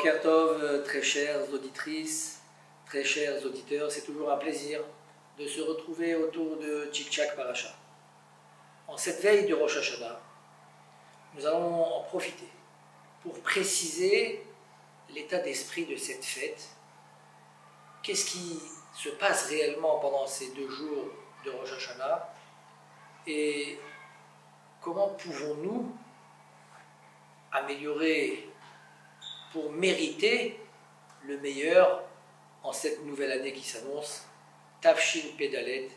Boker Tov, très chères auditrices, très chers auditeurs, c'est toujours un plaisir de se retrouver autour de Tchik Tchak Parasha. En cette veille de Rosh Hashanah, nous allons en profiter pour préciser l'état d'esprit de cette fête. Qu'est-ce qui se passe réellement pendant ces 2 jours de Rosh Hashanah et comment pouvons-nous améliorer pour mériter le meilleur en cette nouvelle année qui s'annonce, Tafshin Pedalet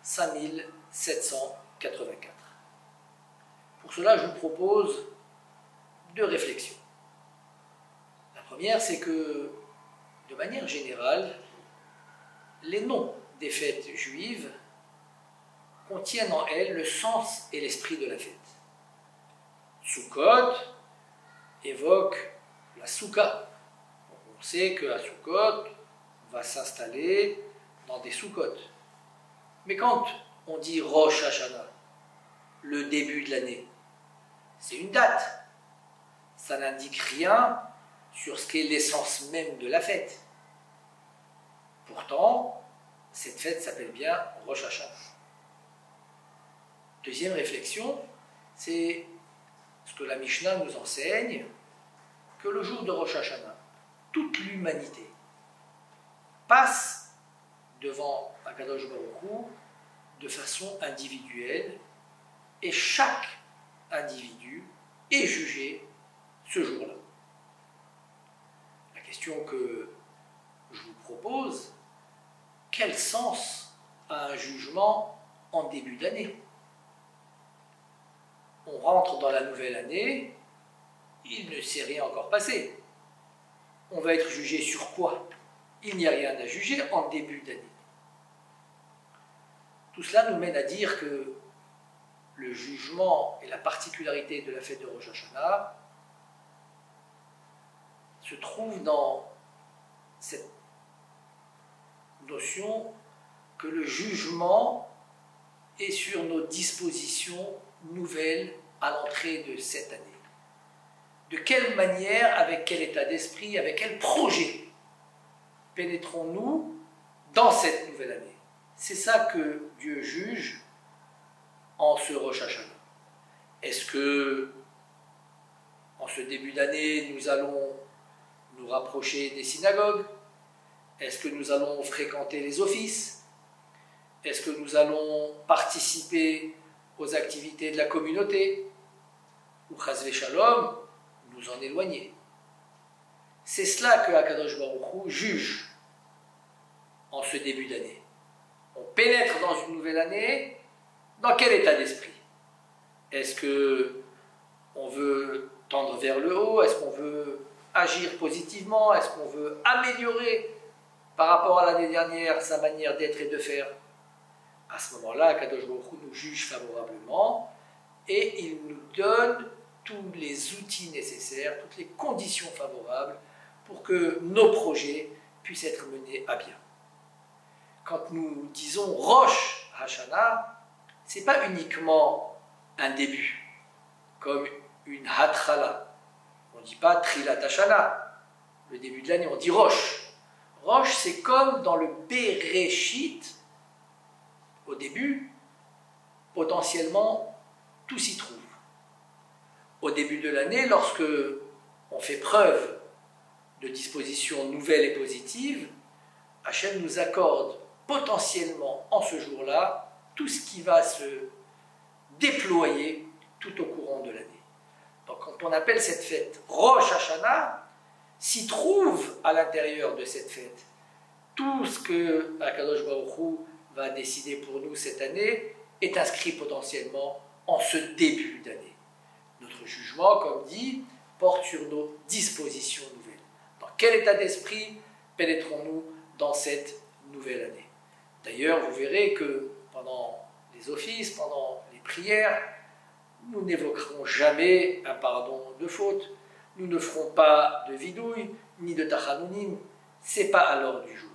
5784. Pour cela, je vous propose 2 réflexions. La première, c'est que, de manière générale, les noms des fêtes juives contiennent en elles le sens et l'esprit de la fête. Sukkot évoque la soukha. On sait qu'à Sukkot, on va s'installer dans des soukotes. Mais quand on dit Rosh Hashanah, le début de l'année, c'est une date. Ça n'indique rien sur ce qu'est l'essence même de la fête. Pourtant, cette fête s'appelle bien Rosh Hashanah. Deuxième réflexion, c'est ce que la Mishnah nous enseigne, que le jour de Rosh Hashanah, toute l'humanité passe devant Akadosh Baruch Hu de façon individuelle et chaque individu est jugé ce jour-là. La question que je vous propose, quel sens a un jugement en début d'année? On rentre dans la nouvelle année, il ne s'est rien encore passé. On va être jugé sur quoi? Il n'y a rien à juger en début d'année. Tout cela nous mène à dire que le jugement et la particularité de la fête de Rosh Hashanah se trouvent dans cette notion que le jugement est sur nos dispositions nouvelles à l'entrée de cette année. De quelle manière, avec quel état d'esprit, avec quel projet pénétrons-nous dans cette nouvelle année? C'est ça que Dieu juge en ce Rosh Hashanah. Est-ce que, en ce début d'année, nous allons nous rapprocher des synagogues? Est-ce que nous allons fréquenter les offices? Est-ce que nous allons participer aux activités de la communauté? Ou chas v'shalom, nous en éloigner? C'est cela que Akadosh Baruch Hu juge en ce début d'année. On pénètre dans une nouvelle année, dans quel état d'esprit? Est-ce que on veut tendre vers le haut? Est-ce qu'on veut agir positivement? Est-ce qu'on veut améliorer par rapport à l'année dernière sa manière d'être et de faire? À ce moment-là, Akadosh Baruch Hu nous juge favorablement et il nous donne tous les outils nécessaires, toutes les conditions favorables pour que nos projets puissent être menés à bien. Quand nous disons Rosh Hashanah, ce n'est pas uniquement un début, comme une Hatrala. On ne dit pas Trilat Hashanah, le début de l'année, on dit Rosh. Rosh, c'est comme dans le Bereshit, au début, potentiellement, tout s'y trouve. Au début de l'année, lorsque on fait preuve de dispositions nouvelles et positives, Hachem nous accorde potentiellement en ce jour-là tout ce qui va se déployer tout au courant de l'année. Donc quand on appelle cette fête Rosh Hashanah, s'y trouve à l'intérieur de cette fête tout ce que Akadosh Baruch Hu va décider pour nous cette année est inscrit potentiellement en ce début d'année. Notre jugement, comme dit, porte sur nos dispositions nouvelles. Dans quel état d'esprit pénétrons-nous dans cette nouvelle année? D'ailleurs, vous verrez que pendant les offices, pendant les prières, nous n'évoquerons jamais un pardon de faute, nous ne ferons pas de vidouille, ni de tachanounim, ce n'est pas à l'ordre du jour.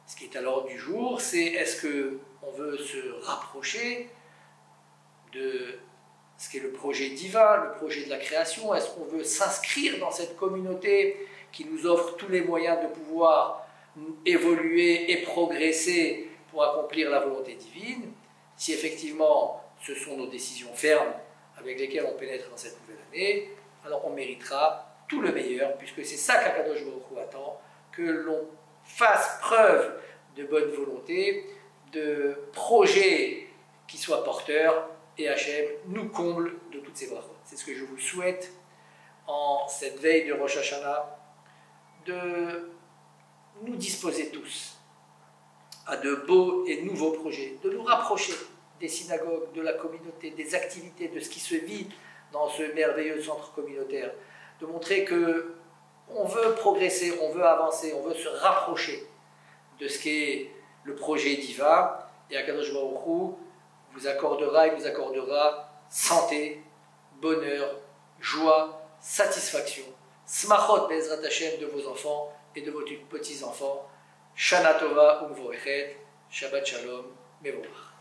Ce qui est à l'ordre du jour, c'est est-ce qu'on veut se rapprocher de ce qu'est le projet divin, le projet de la création? Est-ce qu'on veut s'inscrire dans cette communauté qui nous offre tous les moyens de pouvoir évoluer et progresser pour accomplir la volonté divine. Si effectivement ce sont nos décisions fermes avec lesquelles on pénètre dans cette nouvelle année, alors on méritera tout le meilleur, puisque c'est ça qu'Akadosh Baruch Hu attend, que l'on fasse preuve de bonne volonté, de projets qui soient porteurs, et Hachem nous comble de toutes ces brachot. C'est ce que je vous souhaite en cette veille de Rosh Hashanah, de nous disposer tous à de beaux et nouveaux projets, de nous rapprocher des synagogues, de la communauté, des activités, de ce qui se vit dans ce merveilleux centre communautaire, de montrer que on veut progresser, on veut avancer, on veut se rapprocher de ce qu'est le projet divin, et Akadosh Baruch Hu vous accordera, il nous accordera santé, bonheur, joie, satisfaction, smachot be'ezrat Hashem de vos enfants et de vos petits-enfants, Shana Tova U'Mvorechet, Shabbat Shalom, Mevorach.